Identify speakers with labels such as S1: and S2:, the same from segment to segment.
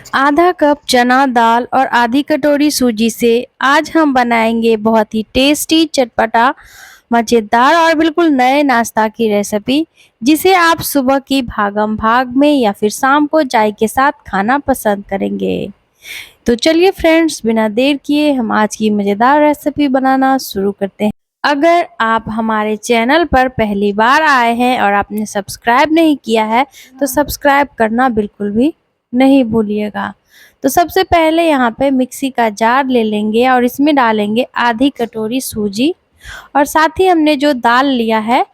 S1: आधा कप चना दाल और आधी कटोरी सूजी से आज हम बनाएंगे बहुत ही टेस्टी, चटपटा, मज़ेदार और बिल्कुल नए नाश्ता की रेसिपी, जिसे आप सुबह की भागम भाग में या फिर शाम को चाय के साथ खाना पसंद करेंगे। तो चलिए फ्रेंड्स, बिना देर किए हम आज की मज़ेदार रेसिपी बनाना शुरू करते हैं। अगर आप हमारे चैनल पर पहली बार आए हैं और आपने सब्सक्राइब नहीं किया है, तो सब्सक्राइब करना बिल्कुल भी नहीं भूलिएगा। तो सबसे पहले यहाँ पे मिक्सी का जार ले लेंगे और इसमें डालेंगे आधी कटोरी सूजी, और साथ ही हमने जो दाल लिया है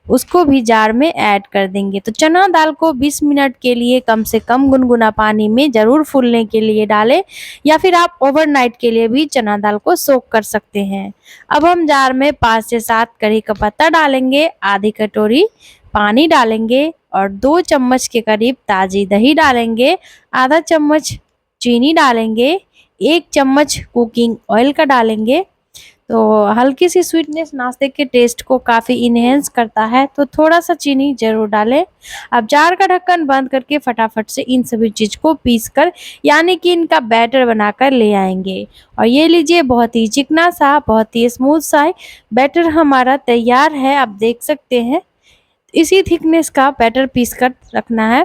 S1: उसको भी जार में ऐड कर देंगे। तो चना दाल को 20 मिनट के लिए कम से कम गुनगुना पानी में ज़रूर फूलने के लिए डालें, या फिर आप ओवरनाइट के लिए भी चना दाल को सोक कर सकते हैं। अब हम जार में 5 से 7 कड़ी का पत्ता डालेंगे, आधी कटोरी पानी डालेंगे और 2 चम्मच के करीब ताज़ी दही डालेंगे, आधा चम्मच चीनी डालेंगे, 1 चम्मच कुकिंग ऑयल का डालेंगे। तो हल्की सी स्वीटनेस नाश्ते के टेस्ट को काफ़ी इन्हेंस करता है, तो थोड़ा सा चीनी ज़रूर डालें। अब जार का ढक्कन बंद करके फटाफट से इन सभी चीज़ को पीस कर, यानी कि इनका बैटर बनाकर ले आएंगे। और ये लीजिए, बहुत ही चिकना सा, बहुत ही स्मूथ सा बैटर हमारा तैयार है। आप देख सकते हैं, इसी थिकनेस का बैटर पीस कर रखना है।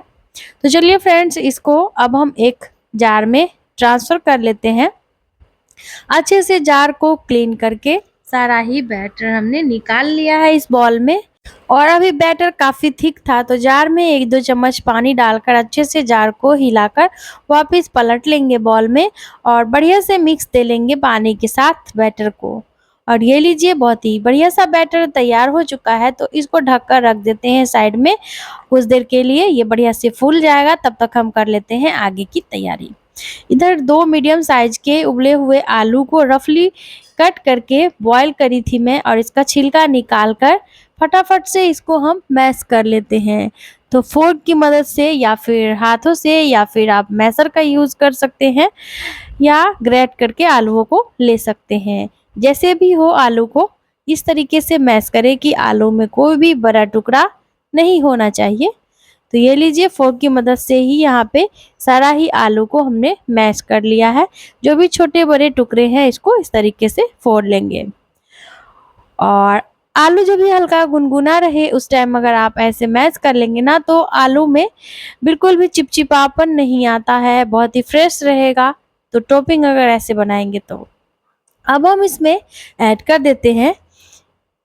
S1: तो चलिए फ्रेंड्स, इसको अब हम एक जार में ट्रांसफ़र कर लेते हैं। अच्छे से जार को क्लीन करके सारा ही बैटर हमने निकाल लिया है इस बॉल में। और अभी बैटर काफ़ी थिक था, तो जार में 1-2 चम्मच पानी डालकर अच्छे से जार को हिलाकर वापस पलट लेंगे बॉल में, और बढ़िया से मिक्स दे लेंगे पानी के साथ बैटर को। और ये लीजिए, बहुत ही बढ़िया सा बैटर तैयार हो चुका है। तो इसको ढक कर रख देते हैं साइड में कुछ देर के लिए, ये बढ़िया से फूल जाएगा। तब तक हम कर लेते हैं आगे की तैयारी। इधर 2 मीडियम साइज के उबले हुए आलू को रफली कट करके बॉईल करी थी मैं, और इसका छिलका निकाल कर फटाफट से इसको हम मैश कर लेते हैं। तो फोर्क की मदद से या फिर हाथों से, या फिर आप मैशर का यूज़ कर सकते हैं, या ग्रेट करके आलूओं को ले सकते हैं। जैसे भी हो, आलू को इस तरीके से मैश करें कि आलू में कोई भी बड़ा टुकड़ा नहीं होना चाहिए। तो ये लीजिए, फोर्क की मदद से ही यहाँ पे सारा ही आलू को हमने मैश कर लिया है। जो भी छोटे बड़े टुकड़े हैं, इसको इस तरीके से फोड़ लेंगे। और आलू जब भी हल्का गुनगुना रहे उस टाइम अगर आप ऐसे मैश कर लेंगे ना, तो आलू में बिल्कुल भी चिपचिपापन नहीं आता है, बहुत ही फ्रेश रहेगा। तो टॉपिंग अगर ऐसे बनाएंगे तो अब हम इसमें ऐड कर देते हैं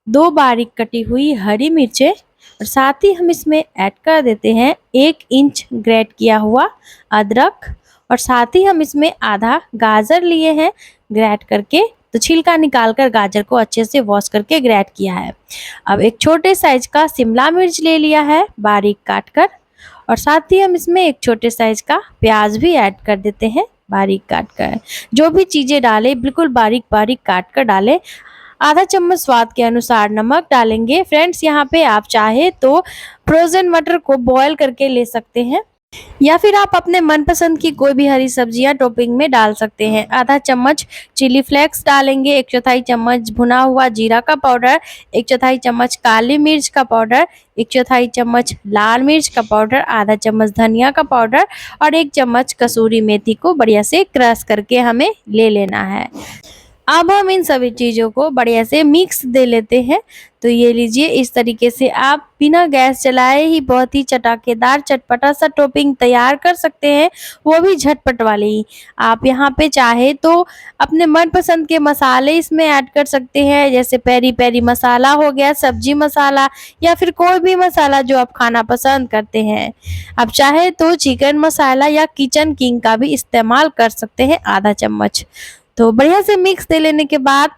S1: 2 बारीक कटी हुई हरी मिर्चें, और साथ ही हम इसमें ऐड कर देते हैं 1 इंच ग्रेट किया हुआ अदरक, और साथ ही हम इसमें आधा गाजर लिए हैं ग्रेट करके। तो छिलका निकाल कर गाजर को अच्छे से वॉश करके ग्रेट किया है। अब एक छोटे साइज का शिमला मिर्च ले लिया है बारीक काट कर, और साथ ही हम इसमें एक छोटे साइज का प्याज भी ऐड कर देते हैं बारीक काट कर। जो भी चीज़ें डालें बिल्कुल बारीक बारीक काट कर डालें। आधा चम्मच स्वाद के अनुसार नमक डालेंगे। फ्रेंड्स, यहाँ पे आप चाहे तो फ्रोज़न मटर को बॉयल करके ले सकते हैं, या फिर आप अपने मनपसंद की कोई भी हरी सब्जियां टॉपिंग में डाल सकते हैं। आधा चम्मच चिली फ्लेक्स डालेंगे, 1/4 चम्मच भुना हुआ जीरा का पाउडर, 1/4 चम्मच काली मिर्च का पाउडर, 1/4 चम्मच लाल मिर्च का पाउडर, आधा चम्मच धनिया का पाउडर, और 1 चम्मच कसूरी मेथी को बढ़िया से क्रश करके हमें ले लेना है। अब हम इन सभी चीज़ों को बढ़िया से मिक्स दे लेते हैं। तो ये लीजिए, इस तरीके से आप बिना गैस चलाए ही बहुत ही चटाकेदार चटपटा सा टॉपिंग तैयार कर सकते हैं, वो भी झटपट वाली। आप यहाँ पे चाहे तो अपने मनपसंद के मसाले इसमें ऐड कर सकते हैं, जैसे पेरी पेरी मसाला हो गया, सब्जी मसाला, या फिर कोई भी मसाला जो आप खाना पसंद करते हैं। आप चाहे तो चिकन मसाला या किचन किंग का भी इस्तेमाल कर सकते हैं, आधा चम्मच। तो बढ़िया से मिक्स दे लेने के बाद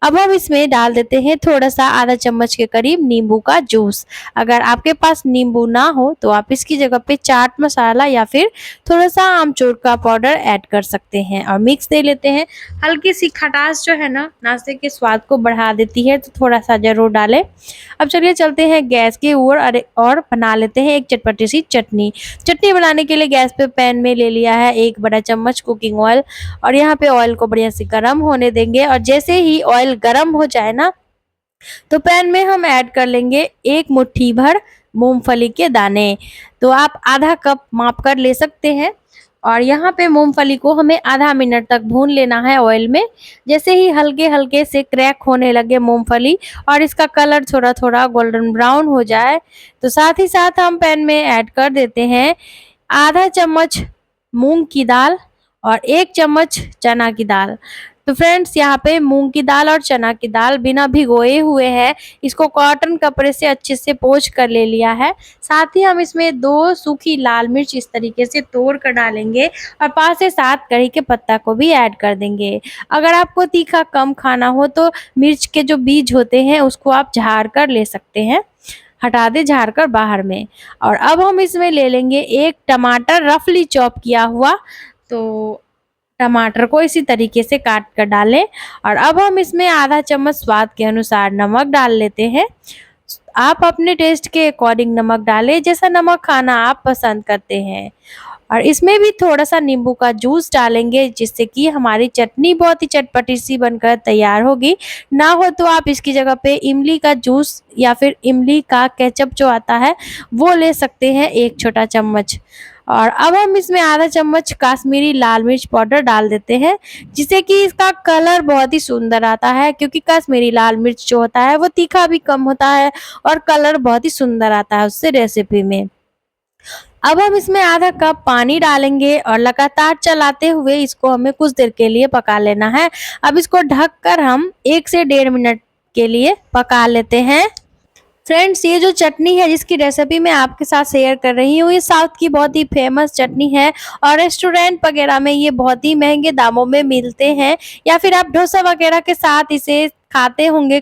S1: अब हम इसमें डाल देते हैं थोड़ा सा आधा चम्मच के करीब नींबू का जूस। अगर आपके पास नींबू ना हो तो आप इसकी जगह पे चाट मसाला या फिर थोड़ा सा आमचूर का पाउडर ऐड कर सकते हैं, और मिक्स दे लेते हैं। हल्की सी खटास जो है ना, नाश्ते के स्वाद को बढ़ा देती है, तो थोड़ा सा जरूर डालें। अब चलिए चलते हैं गैस के ऊपर और बना लेते हैं एक चटपटी सी चटनी। चटनी बनाने के लिए गैस पे पैन में ले लिया है 1 बड़ा चम्मच कुकिंग ऑयल, और यहाँ पे ऑयल को बढ़िया से गर्म होने देंगे। और जैसे ही ऑयल गर्म हो जाए ना, तो पैन में हम ऐड कर लेंगे 1 मुट्ठी भर मूंगफली के दाने। तो आप आधा कप माप कर ले सकते हैं। और यहाँ पे मूंगफली को हमें आधा मिनट तक भून लेना है ऑयल में। जैसे ही हल्के हल्के से क्रैक होने लगे मूंगफली और इसका कलर थोड़ा थोड़ा गोल्डन ब्राउन हो जाए, तो साथ ही साथ हम पैन में ऐड कर देते हैं आधा चम्मच मूंग की दाल और 1 चम्मच चना की दाल। तो फ्रेंड्स, यहाँ पे मूंग की दाल और चना की दाल बिना भिगोए हुए हैं, इसको कॉटन कपड़े से अच्छे से पोंछ कर ले लिया है। साथ ही हम इसमें 2 सूखी लाल मिर्च इस तरीके से तोड़ कर डालेंगे और 5 से 7 कड़ी के पत्ता को भी ऐड कर देंगे। अगर आपको तीखा कम खाना हो तो मिर्च के जो बीज होते हैं उसको आप झाड़ कर ले सकते हैं, हटा दे झाड़ कर बाहर में। और अब हम इसमें ले लेंगे 1 टमाटर रफली चॉप किया हुआ। तो टमाटर को इसी तरीके से काट कर डालें और अब हम इसमें आधा चम्मच स्वाद के अनुसार नमक डाल लेते हैं। आप अपने टेस्ट के अकॉर्डिंग नमक डालें, जैसा नमक खाना आप पसंद करते हैं। और इसमें भी थोड़ा सा नींबू का जूस डालेंगे, जिससे कि हमारी चटनी बहुत ही चटपटी सी बनकर तैयार होगी। ना हो तो आप इसकी जगह पे इमली का जूस या फिर इमली का केचप जो आता है वो ले सकते हैं 1 छोटा चम्मच। और अब हम इसमें आधा चम्मच काश्मीरी लाल मिर्च पाउडर डाल देते हैं, जिससे कि इसका कलर बहुत ही सुंदर आता है, क्योंकि काश्मीरी लाल मिर्च जो होता है वो तीखा भी कम होता है और कलर बहुत ही सुंदर आता है उससे रेसिपी में। अब हम इसमें आधा कप पानी डालेंगे और लगातार चलाते हुए इसको हमें कुछ देर के लिए पका लेना है। अब इसको ढककर हम 1 से 1.5 मिनट के लिए पका लेते हैं। फ्रेंड्स, ये जो चटनी है जिसकी रेसिपी मैं आपके साथ शेयर कर रही हूँ, ये साउथ की बहुत ही फेमस चटनी है और रेस्टोरेंट वगैरह में ये बहुत ही महंगे दामों में मिलते हैं, या फिर आप डोसा वगैरह के साथ इसे खाते होंगे।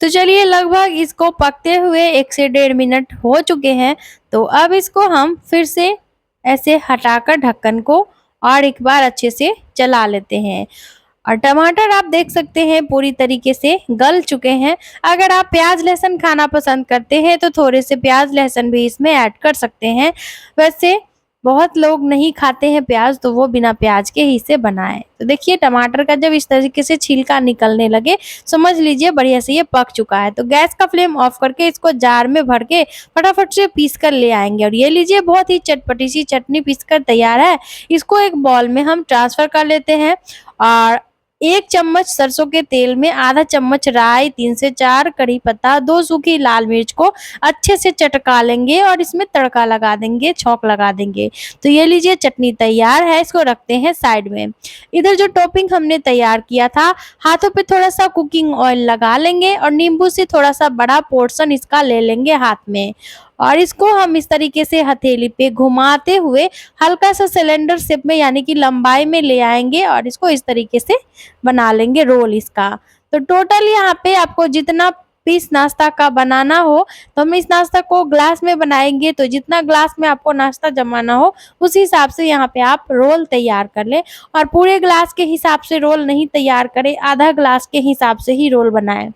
S1: तो चलिए, लगभग इसको पकते हुए 1 से 1.5 मिनट हो चुके हैं। तो अब इसको हम फिर से ऐसे हटाकर ढक्कन को और एक बार अच्छे से चला लेते हैं। और टमाटर आप देख सकते हैं पूरी तरीके से गल चुके हैं। अगर आप प्याज लहसुन खाना पसंद करते हैं तो थोड़े से प्याज लहसुन भी इसमें ऐड कर सकते हैं। वैसे बहुत लोग नहीं खाते हैं प्याज, तो वो बिना प्याज के ही इसे बनाएं। तो देखिए, टमाटर का जब इस तरीके से छिलका निकलने लगे, समझ लीजिए बढ़िया से ये पक चुका है। तो गैस का फ्लेम ऑफ करके इसको जार में भर के फटाफट से पीस कर ले आएंगे। और ये लीजिए, बहुत ही चटपटी सी चटनी पीस कर तैयार है। इसको एक बॉल में हम ट्रांसफर कर लेते हैं और 1 चम्मच सरसों के तेल में आधा चम्मच राई, 3 से 4 कड़ी पत्ता, 2 सूखी लाल मिर्च को अच्छे से चटका लेंगे और इसमें तड़का लगा देंगे, छौंक लगा देंगे। तो ये लीजिए, चटनी तैयार है। इसको रखते हैं साइड में। इधर जो टॉपिंग हमने तैयार किया था, हाथों पे थोड़ा सा कुकिंग ऑयल लगा लेंगे और नींबू से थोड़ा सा बड़ा पोर्शन इसका ले लेंगे हाथ में। और इसको हम इस तरीके से हथेली पे घुमाते हुए हल्का सा सिलेंडर शेप में, यानी कि लंबाई में ले आएंगे और इसको इस तरीके से बना लेंगे रोल इसका। तो टोटल यहाँ पे आपको जितना पीस नाश्ता का बनाना हो, तो हम इस नाश्ता को ग्लास में बनाएंगे, तो जितना ग्लास में आपको नाश्ता जमाना हो उस हिसाब से यहाँ पे आप रोल तैयार कर लें। और पूरे ग्लास के हिसाब से रोल नहीं तैयार करें, आधा ग्लास के हिसाब से ही रोल बनाएं।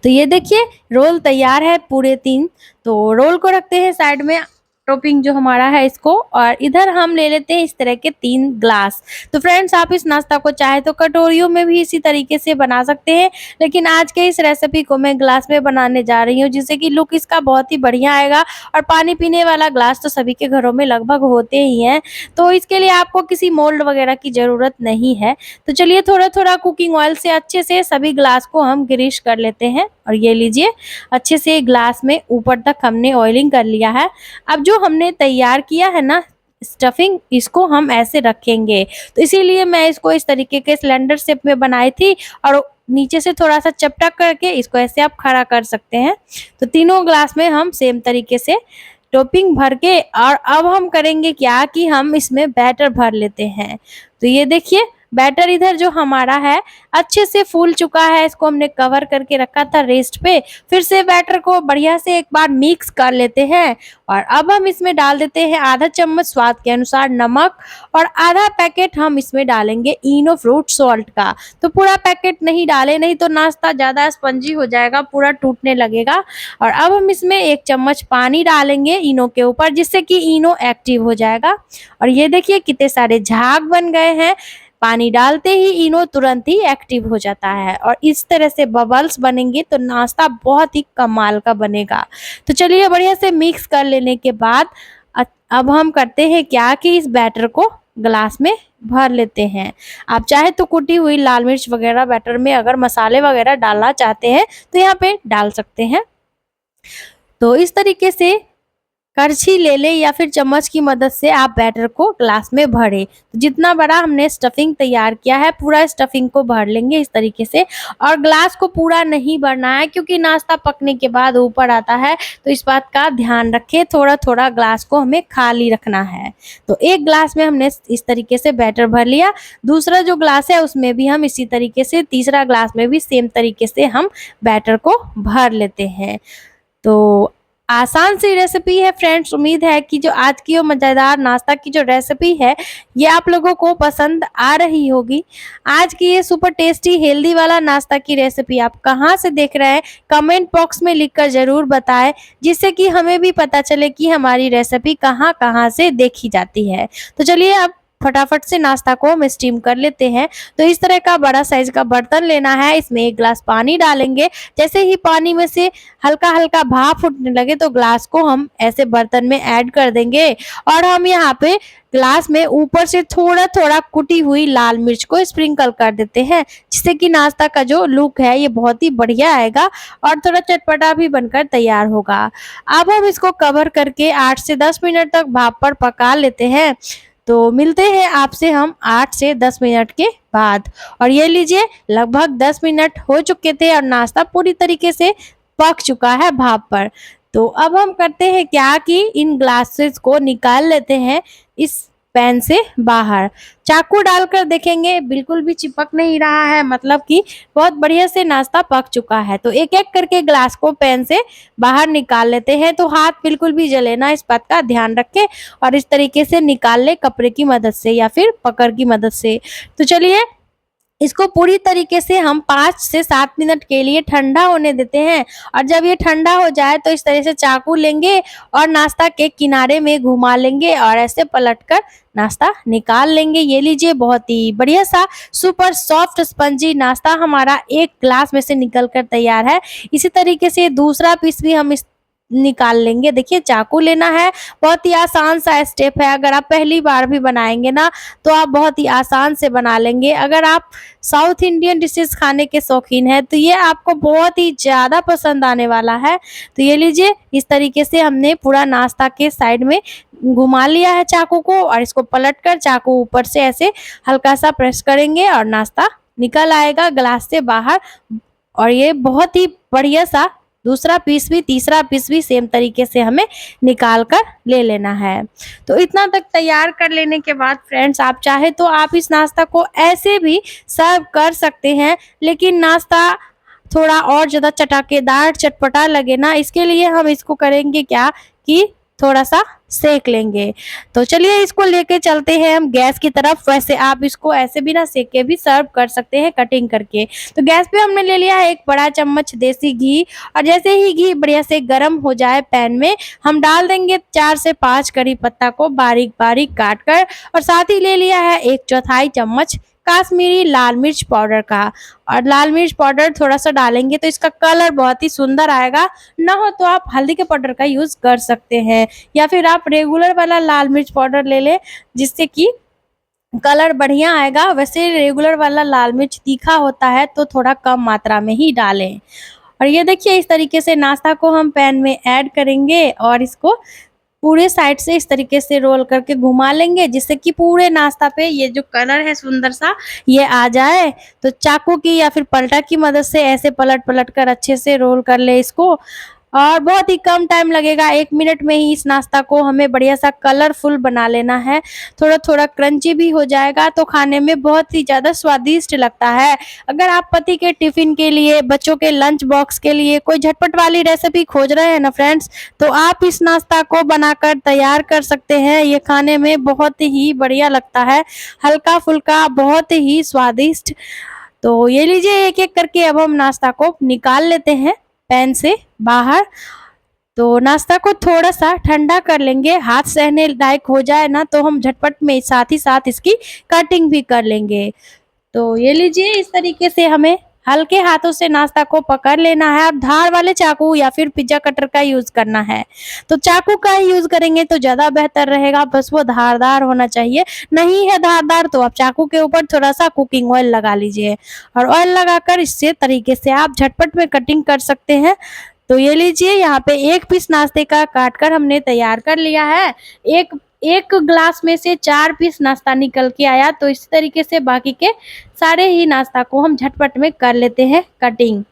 S1: तो ये देखिए, रोल तैयार है पूरे 3। तो रोल को रखते हैं साइड में, टॉपिंग जो हमारा है इसको, और इधर हम ले लेते हैं इस तरह के 3 ग्लास। तो फ्रेंड्स, आप इस नाश्ता को चाहे तो कटोरियों में भी इसी तरीके से बना सकते हैं, लेकिन आज के इस रेसिपी को मैं ग्लास में बनाने जा रही हूँ, जिससे कि लुक इसका बहुत ही बढ़िया आएगा। और पानी पीने वाला ग्लास तो सभी के घरों में लगभग होते ही हैं, तो इसके लिए आपको किसी मोल्ड वगैरह की ज़रूरत नहीं है। तो चलिए, थोड़ा थोड़ा कुकिंग ऑयल से अच्छे से सभी ग्लास को हम ग्रीस कर लेते हैं। और ये लीजिए, अच्छे से ग्लास में ऊपर तक हमने ऑयलिंग कर लिया है। अब जो हमने तैयार किया है ना स्टफिंग, इसको हम ऐसे रखेंगे। तो इसीलिए मैं इसको इस तरीके के सिलेंडर शेप में बनाई थी और नीचे से थोड़ा सा चपटा करके इसको ऐसे आप खड़ा कर सकते हैं। तो तीनों ग्लास में हम सेम तरीके से टॉपिंग भर के, और अब हम करेंगे क्या कि हम इसमें बैटर भर लेते हैं। तो ये देखिए, बैटर इधर जो हमारा है अच्छे से फूल चुका है। इसको हमने कवर करके रखा था रेस्ट पे। फिर से बैटर को बढ़िया से एक बार मिक्स कर लेते हैं और अब हम इसमें डाल देते हैं आधा चम्मच स्वाद के अनुसार नमक और आधा पैकेट हम इसमें डालेंगे इनो फ्रूट सॉल्ट का। तो पूरा पैकेट नहीं डाले, नहीं तो नाश्ता ज़्यादा स्पंजी हो जाएगा, पूरा टूटने लगेगा। और अब हम इसमें 1 चम्मच पानी डालेंगे इनो के ऊपर, जिससे कि इनो एक्टिव हो जाएगा। और ये देखिए, कितने सारे झाग बन गए हैं। पानी डालते ही इनो तुरंत ही एक्टिव हो जाता है और इस तरह से बबल्स बनेंगे तो नाश्ता बहुत ही कमाल का बनेगा। तो चलिए, बढ़िया से मिक्स कर लेने के बाद अब हम करते हैं क्या कि इस बैटर को ग्लास में भर लेते हैं। आप चाहे तो कुटी हुई लाल मिर्च वगैरह बैटर में अगर मसाले वगैरह डालना चाहते हैं तो यहाँ पे डाल सकते हैं। तो इस तरीके से करछी ले ले या फिर चम्मच की मदद से आप बैटर को ग्लास में भरें। तो जितना बड़ा हमने स्टफिंग तैयार किया है पूरा स्टफिंग को भर लेंगे इस तरीके से। और ग्लास को पूरा नहीं भरना है क्योंकि नाश्ता पकने के बाद ऊपर आता है, तो इस बात का ध्यान रखें। थोड़ा थोड़ा ग्लास को हमें खाली रखना है। तो एक ग्लास में हमने इस तरीके से बैटर भर लिया, दूसरा जो ग्लास है उसमें भी हम इसी तरीके से, तीसरा ग्लास में भी सेम तरीके से हम बैटर को भर लेते हैं। तो आसान सी रेसिपी है फ्रेंड्स। उम्मीद है कि जो आज की वो मज़ेदार नाश्ता की जो रेसिपी है ये आप लोगों को पसंद आ रही होगी। आज की ये सुपर टेस्टी हेल्दी वाला नाश्ता की रेसिपी आप कहाँ से देख रहे हैं कमेंट बॉक्स में लिखकर ज़रूर बताएं, जिससे कि हमें भी पता चले कि हमारी रेसिपी कहाँ कहाँ से देखी जाती है। तो चलिए अब फटाफट से नाश्ता को हम स्टीम कर लेते हैं। तो इस तरह का बड़ा साइज का बर्तन लेना है, इसमें 1 ग्लास पानी डालेंगे। जैसे ही पानी में से हल्का हल्का भाप उठने लगे तो ग्लास को हम ऐसे बर्तन में ऐड कर देंगे और हम यहाँ पे ग्लास में ऊपर से थोड़ा थोड़ा कुटी हुई लाल मिर्च को स्प्रिंकल कर देते हैं, जिससे कि नाश्ता का जो लुक है ये बहुत ही बढ़िया आएगा और थोड़ा चटपटा भी बनकर तैयार होगा। अब हम इसको कवर करके 8 से 10 मिनट तक भाप पर पका लेते हैं। तो मिलते हैं आपसे हम 8 से 10 मिनट के बाद। और ये लीजिए लगभग 10 मिनट हो चुके थे और नाश्ता पूरी तरीके से पक चुका है भाप पर। तो अब हम करते हैं क्या कि इन ग्लासेस को निकाल लेते हैं इस पैन से बाहर। चाकू डालकर देखेंगे बिल्कुल भी चिपक नहीं रहा है, मतलब कि बहुत बढ़िया से नाश्ता पक चुका है। तो एक एक करके ग्लास को पैन से बाहर निकाल लेते हैं। तो हाथ बिल्कुल भी जले ना, इस बात का ध्यान रखें और इस तरीके से निकाल ले कपड़े की मदद से या फिर पकड़ की मदद से। तो चलिए इसको पूरी तरीके से हम 5 से 7 मिनट के लिए ठंडा होने देते हैं। और जब ये ठंडा हो जाए तो इस तरह से चाकू लेंगे और नाश्ता के किनारे में घुमा लेंगे और ऐसे पलटकर नाश्ता निकाल लेंगे। ये लीजिए बहुत ही बढ़िया सा सुपर सॉफ्ट स्पंजी नाश्ता हमारा एक ग्लास में से निकल कर तैयार है। इसी तरीके से दूसरा पीस भी हम इस निकाल लेंगे। देखिए चाकू लेना है, बहुत ही आसान सा स्टेप है। अगर आप पहली बार भी बनाएंगे ना तो आप बहुत ही आसान से बना लेंगे। अगर आप साउथ इंडियन डिशेस खाने के शौकीन हैं तो ये आपको बहुत ही ज़्यादा पसंद आने वाला है। तो ये लीजिए इस तरीके से हमने पूरा नाश्ता के साइड में घुमा लिया है चाकू को और इसको पलटकर चाकू ऊपर से ऐसे हल्का सा प्रेस करेंगे और नाश्ता निकल आएगा ग्लास से बाहर। और ये बहुत ही बढ़िया सा दूसरा पीस भी तीसरा पीस भी सेम तरीके से हमें निकाल कर ले लेना है। तो इतना तक तैयार कर लेने के बाद फ्रेंड्स आप चाहे तो आप इस नाश्ता को ऐसे भी सर्व कर सकते हैं, लेकिन नाश्ता थोड़ा और ज़्यादा चटाकेदार चटपटा लगे ना, इसके लिए हम इसको करेंगे क्या कि थोड़ा सा सेक लेंगे। तो चलिए इसको लेके चलते हैं हम गैस की तरफ। वैसे आप इसको ऐसे बिना सेके भी सर्व कर सकते हैं कटिंग करके। तो गैस पे हमने ले लिया है 1 बड़ा चम्मच देसी घी और जैसे ही घी बढ़िया से गर्म हो जाए पैन में हम डाल देंगे 4 से 5 करी पत्ता को बारीक बारीक काट कर और साथ ही ले लिया है 1/4 चम्मच काश्मीरी लाल मिर्च पाउडर का। और लाल मिर्च पाउडर थोड़ा सा डालेंगे तो इसका कलर बहुत ही सुंदर आएगा। ना हो तो आप हल्दी के पाउडर का यूज़ कर सकते हैं या फिर आप रेगुलर वाला लाल मिर्च पाउडर ले लें, जिससे कि कलर बढ़िया आएगा। वैसे रेगुलर वाला लाल मिर्च तीखा होता है तो थोड़ा कम मात्रा में ही डालें। और ये देखिए इस तरीके से नाश्ता को हम पैन में ऐड करेंगे और इसको पूरे साइड से इस तरीके से रोल करके घुमा लेंगे, जिससे कि पूरे नाश्ता पे ये जो कलर है सुंदर सा ये आ जाए। तो चाकू की या फिर पलटा की मदद से ऐसे पलट पलट कर अच्छे से रोल कर ले इसको और बहुत ही कम टाइम लगेगा। 1 मिनट में ही इस नाश्ता को हमें बढ़िया सा कलरफुल बना लेना है। थोड़ा थोड़ा क्रंची भी हो जाएगा तो खाने में बहुत ही ज़्यादा स्वादिष्ट लगता है। अगर आप पति के टिफ़िन के लिए, बच्चों के लंच बॉक्स के लिए कोई झटपट वाली रेसिपी खोज रहे हैं ना फ्रेंड्स, तो आप इस नाश्ता को बनाकर तैयार कर सकते हैं। ये खाने में बहुत ही बढ़िया लगता है, हल्का फुल्का बहुत ही स्वादिष्ट। तो ये लीजिए एक एक करके अब हम नाश्ता को निकाल लेते हैं पैन से बाहर। तो नाश्ता को थोड़ा सा ठंडा कर लेंगे, हाथ सहने लायक हो जाए ना तो हम झटपट में साथ ही साथ इसकी कटिंग भी कर लेंगे। तो ये लीजिए इस तरीके से हमें हल्के हाथों से नाश्ता को पकड़ लेना है। अब धार वाले चाकू या फिर पिज्जा कटर का यूज करना है, तो चाकू का ही यूज करेंगे तो ज्यादा बेहतर रहेगा, बस वो धारदार होना चाहिए। नहीं है धारदार तो आप चाकू के ऊपर थोड़ा सा कुकिंग ऑयल लगा लीजिए, और ऑयल लगाकर इससे तरीके से आप झटपट में कटिंग कर सकते हैं। तो ये लीजिए, यहाँ पे एक पीस नाश्ते का काट कर हमने तैयार कर लिया है। एक एक ग्लास में से 4 पीस नाश्ता निकल के आया, तो इसी तरीके से बाकी के सारे ही नाश्ता को हम झटपट में कर लेते हैं कटिंग।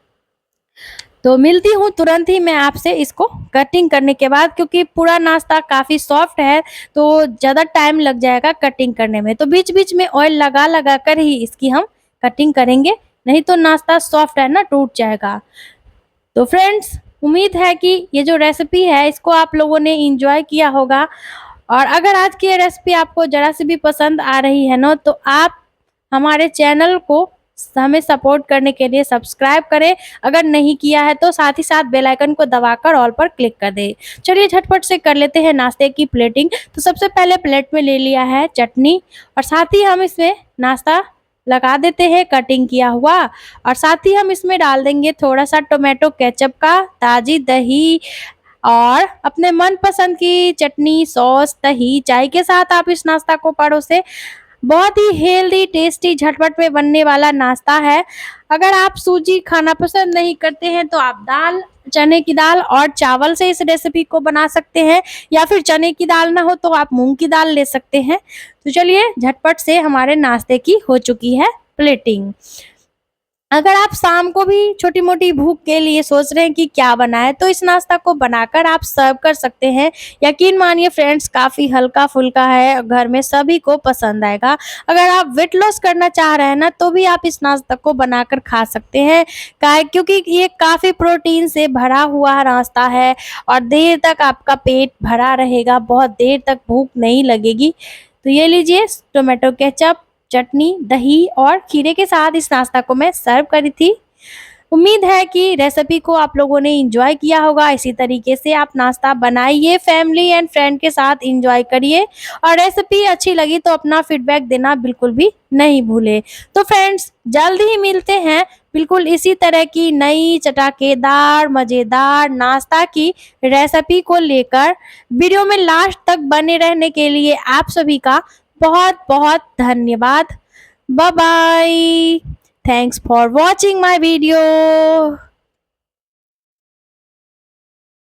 S1: तो मिलती हूँ तुरंत ही मैं आपसे इसको कटिंग करने के बाद, क्योंकि पूरा नाश्ता काफ़ी सॉफ्ट है तो ज़्यादा टाइम लग जाएगा कटिंग करने में। तो बीच बीच में ऑयल लगा लगा कर ही इसकी हम कटिंग करेंगे, नहीं तो नाश्ता सॉफ्ट है ना, टूट जाएगा। तो फ्रेंड्स, उम्मीद है कि ये जो रेसिपी है इसको आप लोगों ने एंजॉय किया होगा, और अगर आज की ये रेसिपी आपको ज़रा सी भी पसंद आ रही है ना, तो आप हमारे चैनल को हमें सपोर्ट करने के लिए सब्सक्राइब करें। अगर नहीं किया है तो साथ ही साथ बेल आइकन को दबाकर ऑल पर क्लिक कर दें। चलिए झटपट से कर लेते हैं नाश्ते की प्लेटिंग। तो सबसे पहले प्लेट में ले लिया है चटनी, और साथ ही हम इसमें नाश्ता लगा देते हैं कटिंग किया हुआ, और साथ ही हम इसमें डाल देंगे थोड़ा सा टोमेटो केचप का, ताज़ी दही और अपने मनपसंद की चटनी, सॉस, दही। चाय के साथ आप इस नाश्ता को परोसें। बहुत ही हेल्दी, टेस्टी, झटपट में बनने वाला नाश्ता है। अगर आप सूजी खाना पसंद नहीं करते हैं तो आप दाल, चने की दाल और चावल से इस रेसिपी को बना सकते हैं, या फिर चने की दाल ना हो तो आप मूंग की दाल ले सकते हैं। तो चलिए, झटपट से हमारे नाश्ते की हो चुकी है प्लेटिंग। अगर आप शाम को भी छोटी मोटी भूख के लिए सोच रहे हैं कि क्या बनाएं, तो इस नाश्ता को बनाकर आप सर्व कर सकते हैं। यकीन मानिए फ्रेंड्स, काफ़ी हल्का फुल्का है, घर में सभी को पसंद आएगा। अगर आप वेट लॉस करना चाह रहे हैं ना, तो भी आप इस नाश्ता को बनाकर खा सकते हैं, क्योंकि ये काफ़ी प्रोटीन से भरा हुआ नाश्ता है, और देर तक आपका पेट भरा रहेगा, बहुत देर तक भूख नहीं लगेगी। तो ये लीजिए, टोमेटो केचप, चटनी, दही और खीरे के साथ इस नाश्ता को मैं सर्व करी थी। उम्मीद है कि रेसिपी को आप लोगों ने एंजॉय किया होगा। इसी तरीके से आप नाश्ता बनाइए, फैमिली एंड फ्रेंड के साथ एंजॉय करिए, और रेसिपी अच्छी लगी तो अपना फीडबैक देना बिल्कुल भी नहीं भूले। तो फ्रेंड्स, जल्द ही मिलते हैं बिल्कुल इसी तरह की नई चटाकेदार मज़ेदार नाश्ता की रेसिपी को लेकर। वीडियो में लास्ट तक बने रहने के लिए आप सभी का बहुत बहुत धन्यवाद। Bye bye. Thanks for watching my video.